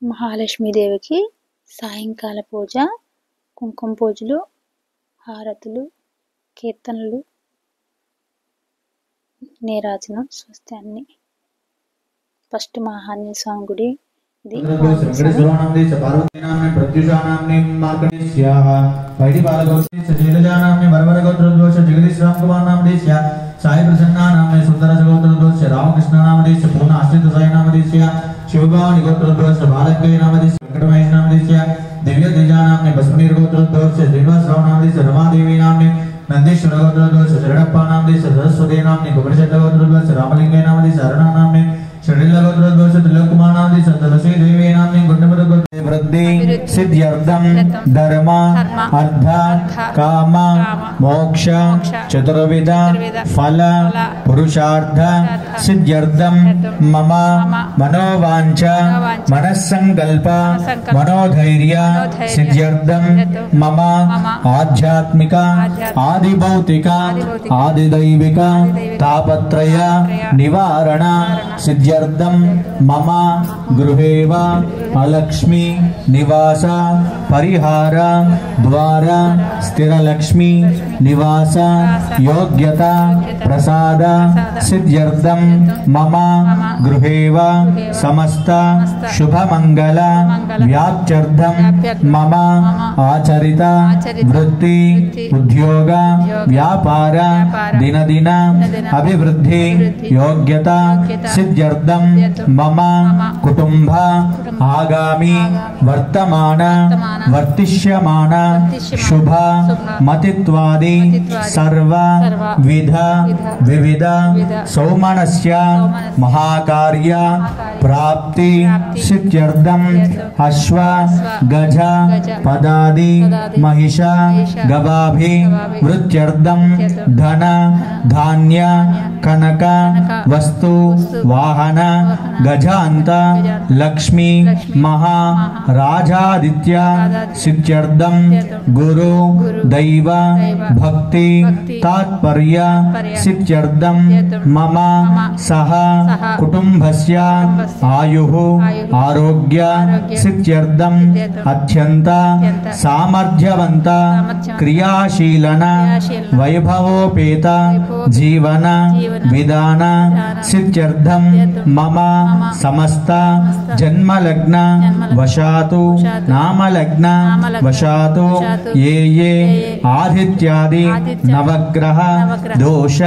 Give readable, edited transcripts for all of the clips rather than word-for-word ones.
మహాలక్ష్మీదేవికి సాయంకాల పూజ, కుంకుమ పూజలు, హారతులు, కీర్తనలు, నీరాజనం, స్వస్తి అన్ని. ఫస్ట్ మా ఆంజనేయ స్వామి గుడి ఇది. సాయి ప్రసన్నా నామే సుందర గోత్రోద్భవస్య రామకృష్ణ నామదేశ్య పూర్ణ ఆశ్రిత సాయి నామదేశ్య శివభావని గోత్రోద్భవస్య బాలకేయ నామదేశ్య వెంకటమహేశ నామదేశ్య దివ్య తేజానామ్నే భస్మనీర్ గోత్రోద్భవస్య శ్రీనివాస రావు నామదేశ్య రమాదేవి నామ్నే నందీశ్వర గోత్రోద్భవస్య శరణప్ప నామదేశ్య సరస్వతి నామ్నే కుమరశెట్ట గోత్రోద్భవస్య రామలింగయ్య నామదేశ్య అరుణ నామ్నే షడిల్ల గోత్రోద్భవస్య త్రిలోకుమార్ నామదేశ్య తులసీ దేవి నామ్నే గుండముద గోత్ర వృద్ధి సిద్ధ్యర్థం ధర్మ అర్థ కామ మోక్ష చతుర్విధ ఫల పురుషార్థ సిద్ధ్యర్థం మమ మనోవాంఛ మనస్సంకల్ప మనోధైర్య సిద్ధ్యర్థం మమ ఆధ్యాత్మిక ఆదిభౌతిక ఆదిదైవిక తాపత్రయ నివారణ సిద్ధ్యర్థం మమ గృహేవ అలక్ష్మి నివాస పరిహార ద్వార స్థిరలక్ష్మి నివాస యోగ్యత ప్రసాద సిద్ధ్యర్థం మమ గృహేవ సమస్త శుభమంగళ వ్యాప్త్యర్థం మమ ఆచరిత వృత్తి ఉద్యోగ వ్యాపార దినదిన అభివృద్ధి యోగ్యత సిద్ధ్యర్థం మమ కుటుంబ ఆగామి వర్తమాన వర్తిష్యమాన శుభ మతిత్వాది సర్వ విధ వివిధ సౌమనస్య మహాకార్య ప్రాప్తి సిద్ధ్యర్థం అశ్వ గజ పదాది మహిష గవాభి వృత్యర్థం ధన ధాన్య కనక వస్తు వాహన గజాంత లక్ష్మి మహా రాజాదిత్య సిద్ధ్యర్థం గురు దైవ భక్తి తాత్పర్య సిద్ధ్యర్థం మమ సహ కుటుంబస్య ఆయుః ఆరోగ్య సిద్ధ్యర్థం అత్యంత సామర్థ్యవంత క్రియాశీలన వైభవోపేత జీవన విధాన సిద్ధ్యర్థం మమ సమస్త జన్మలగ్న వశాతు నామలగ్న వశాతు ఏ ఆదిత్యాది నవగ్రహ దోష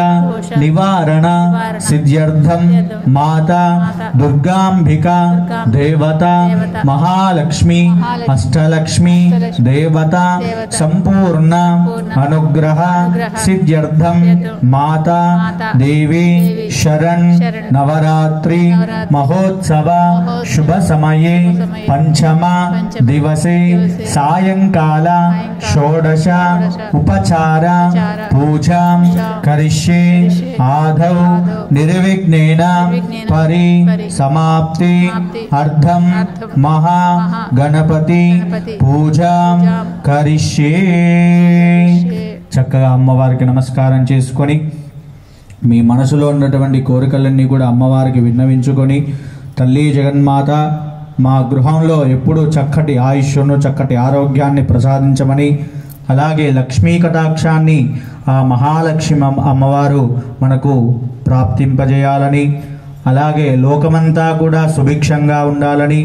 నివారణ సిద్ధ్యర్థం మాతా దుర్గాంబిక దేవత మహాలక్ష్మి అష్టలక్ష్మి దేవత సంపూర్ణ అనుగ్రహ సిద్ధ్యర్థం మాతా దేవి శరణ్ నవరాత్రి మహోత్సవ శుభ సమయే పంచమ దివసే సాయంకాల షోడశ ఉపచార పూజాం కరిష్యే ఆదౌ నిర్విఘ్నేన పరి సమాప్తి అర్థం మహా గణపతి పూజాం కరిష్యే. చక్కగా అమ్మవారికి నమస్కారం చేసుకొని మీ మనసులో ఉన్నటువంటి కోరికలన్నీ కూడా అమ్మవారికి విన్నవించుకొని, తల్లి జగన్మాత మా గృహంలో ఎప్పుడూ చక్కటి ఆయుష్ను చక్కటి ఆరోగ్యాన్ని ప్రసాదించమని, అలాగే లక్ష్మీ కటాక్షాన్ని ఆ మహాలక్ష్మి అమ్మవారు మనకు ప్రాప్తింపజేయాలని, అలాగే లోకమంతా కూడా సుభిక్షంగా ఉండాలని,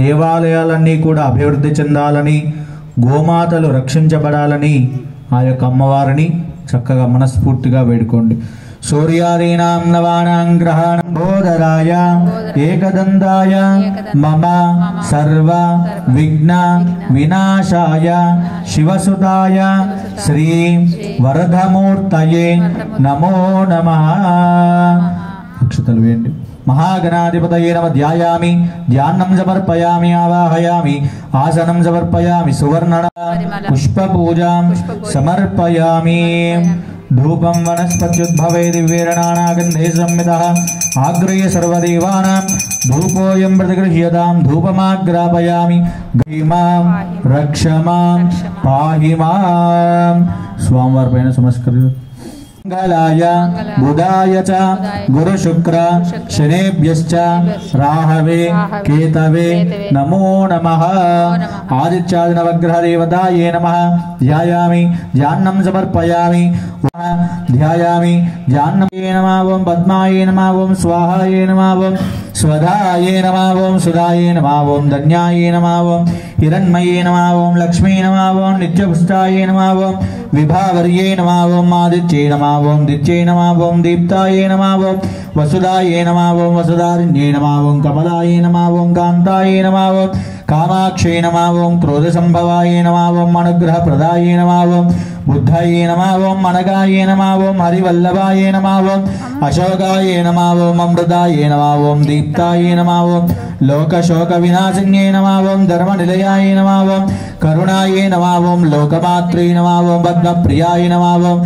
దేవాలయాలన్నీ కూడా అభివృద్ధి చెందాలని, గోమాతలు రక్షించబడాలని ఆ యొక్క అమ్మవారిని చక్కగా మనస్ఫూర్తిగా వేడుకోండి. సూర్యాదీనాం నవానాం గ్రహాణం బోధరాయ ఏకదంతాయ మమ సర్వ విఘ్న వినాశాయ శివసుతాయ శ్రీ వరదమూర్తయే నమో నమః. అక్షతలు వేయండి. మహాగణాధిపతయే నమః. ధ్యాయామి, ధ్యానం సమర్పయామి, ఆవాహయామి, ఆసనం సమర్పయామి, సువర్ణ పుష్పపూజాం సమర్పయామి. ధూపం వనస్పత్యుద్భవే దివ్యేరణానాగంధే సంమితః ఆగ్రయ సర్వదేవానాం ధూపోయం ప్రతిగృహ్యతాం ధూపమాగ్రాపయామి. గైమాం రక్షమాం పాహి మాం. స్వామివారి పైన నమస్కరి మంగళాయ బుధాయ చ గురు శుక్ర శనేభ్యశ్చ రాహవే కేతవే నమో నమః. ఆదిత్యాది నవగ్రహ దేవతాయే నమః. ధ్యాయామి ధ్యానం సమర్పయామి. ధ్యాయామి ధ్యానం. నమః ఓం పద్మాయే నమః ఓం స్వాహాయే నమః ఓం స్వధాయే నమః ఓం సుధాయే నమః ఓం ధన్యాయే నమః ఓం హిరణ్మయే నమః ఓం లక్ష్మీ నమః ఓం నిత్యపుష్టాయే నమః ఓం విభావర్యే నమః ఓం ఆదిత్యే నమః ఓం దిత్యే నమః ఓం దీప్తాయే నమః ఓం వసుదాయే నమః ఓం వసుదారిణ్యే నమః ఓం కమలాయే నమః ఓం కాంతాయే నమః ఓం కామాక్షే నమః ఓం క్రోధ సంభవాయే నమః ఓం అనుగ్రహ ప్రదాయే నమః ఓం బుద్ధయే నమః ఓం మనగాయే నమః ఓం హరివల్లభాయే నమః ఓం అశోకాయే నమః ఓం అమృతాయే నమః ఓం దీప్తాయే నమః ఓం లోకశోక వినాశిన్యే నమః ఓం ధర్మనిలయాయే నమః ఓం కరుణాయే నమః ఓం లోకమాత్రే నమః ఓం పద్మప్రియాయ నమః ఓం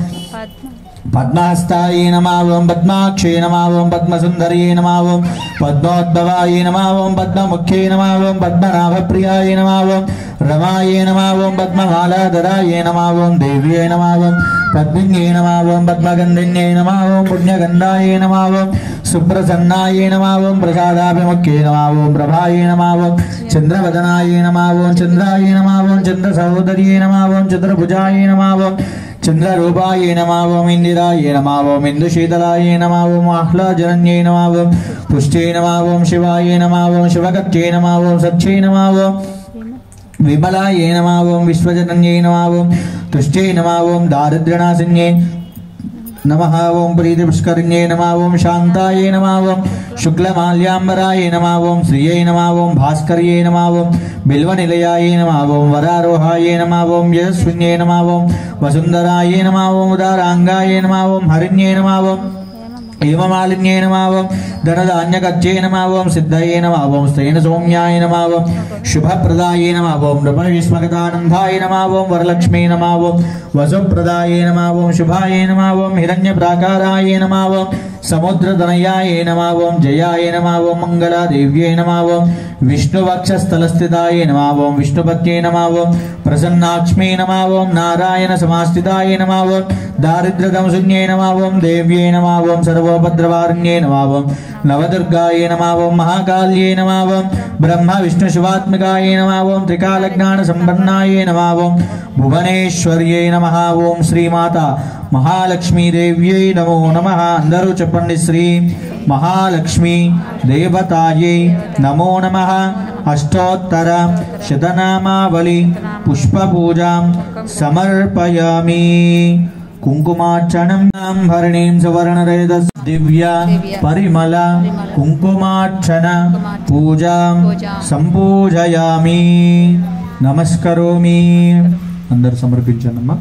పద్మహస్తాయే నమః ఓం పద్మాక్షే నమః ఓం పద్మసుందర్యే నమః ఓం పద్మోద్భవాయే నమః ఓం పద్మముఖ్యే నమః ఓం పద్మనాభప్రియాయ నమః ఓం రమాయే నమః ఓం పద్మమాలాధరాయే నమః ఓం దేవ్యే నమః ఓం పద్మిన్యే నమః ఓం పద్మగంధిన్యే నమః ఓం పుణ్యగంధాయే నమః ఓం సుప్రసన్నాయే నమః ఓం ప్రసాదాభిముఖ్యే నమః ఓం ప్రభాయే నమః ఓం చంద్రవదనాయే నమః ఓం చంద్రాయే నమః ఓం చంద్ర సహోదర్యే నమః ఓం చంద్రభుజాయే నమః ఓం చంద్రరూపాయే నమః ఓం ఇందిరాయే నమః ఓం ఇందుశీతలాయే నమః ఓం ఆహ్లాదజనన్యే నమః ఓం పుష్టే నమః ఓం శివాయే నమః ఓం శివకత్యే నమః ఓం సత్యే నమః ఓం విమలాయే నమః ఓం విశ్వజనన్యే నమః ఓం తుష్టే నమః ఓం దారిద్ర్యనాశిన్యే నమః ఓం ప్రీతిపుష్కరిణ్యే నమః ఓం శాంతాయే నమః ఓం శుక్లమాల్యాంబరాయే నమః ఓం శ్రియే నమః ఓం భాస్కర్యే నమః ఓం బిల్వనిలయాయే నమః ఓం వరారోహాయే నమః ఓం యశస్విన్యే నమః ఓం వసుందరాయే నమః ఓం ఉదారాంగాయే నమః ఓం హరిణ్యే నమః ఓం హేమమాలిన్యే నమః ఓం ధనధాన్యకజ్జే నమః ఓం సిద్ధయే నమః ఓం స్థేన సౌమ్యాయ నమః ఓం శుభప్రదాయే నమః ఓం నృపవిస్మగతానందాయ నమః ఓం వరలక్ష్మీ నమః ఓం వసుప్రదాయే నమః ఓం శుభాయే నమః ఓం హిరణ్యప్రాకారాయే నమః ఓం సముద్రతనయాయే నమః ఓం జయాయ నమః ఓం మంగళాదేవ్యే నమః ఓం విష్ణువక్షస్థలస్థితాయే నమః ఓం విష్ణుపత్యే నమః ఓం ప్రసన్నాక్ష్మీ నమః ఓం నారాయణ సమాస్థితాయే నమః ఓం దారిద్ర్యదంశున్యే నమః ఓం దేవ్యే నమః ఓం సర్వోపద్రవారిణ్యే నమః ఓం నవదుర్గాయే నమః ఓం మహాకాళ్యే నమః ఓం బ్రహ్మ విష్ణు శివాత్మకాయే నమః ఓం త్రికాలజ్ఞాన సంపన్నాయే నమః ఓం భువనేశ్వర్యే నమః ఓం శ్రీమాత మహాలక్ష్మీదేవ్యై నమో నమః. అందరూ చెప్పండి. శ్రీ మహాలక్ష్మీ దేవతాయై నమో నమః. అష్టోత్తర శతనామావళి పుష్పపూజాం సమర్పయామి. కుంకుమార్చనం భరణీం సువర్ణరేత దివ్య పరిమళ కుంకుమార్చన పూజాం సంపూజయామి. నమస్కరోమి. అందరు సమర్పించండి అమ్మా.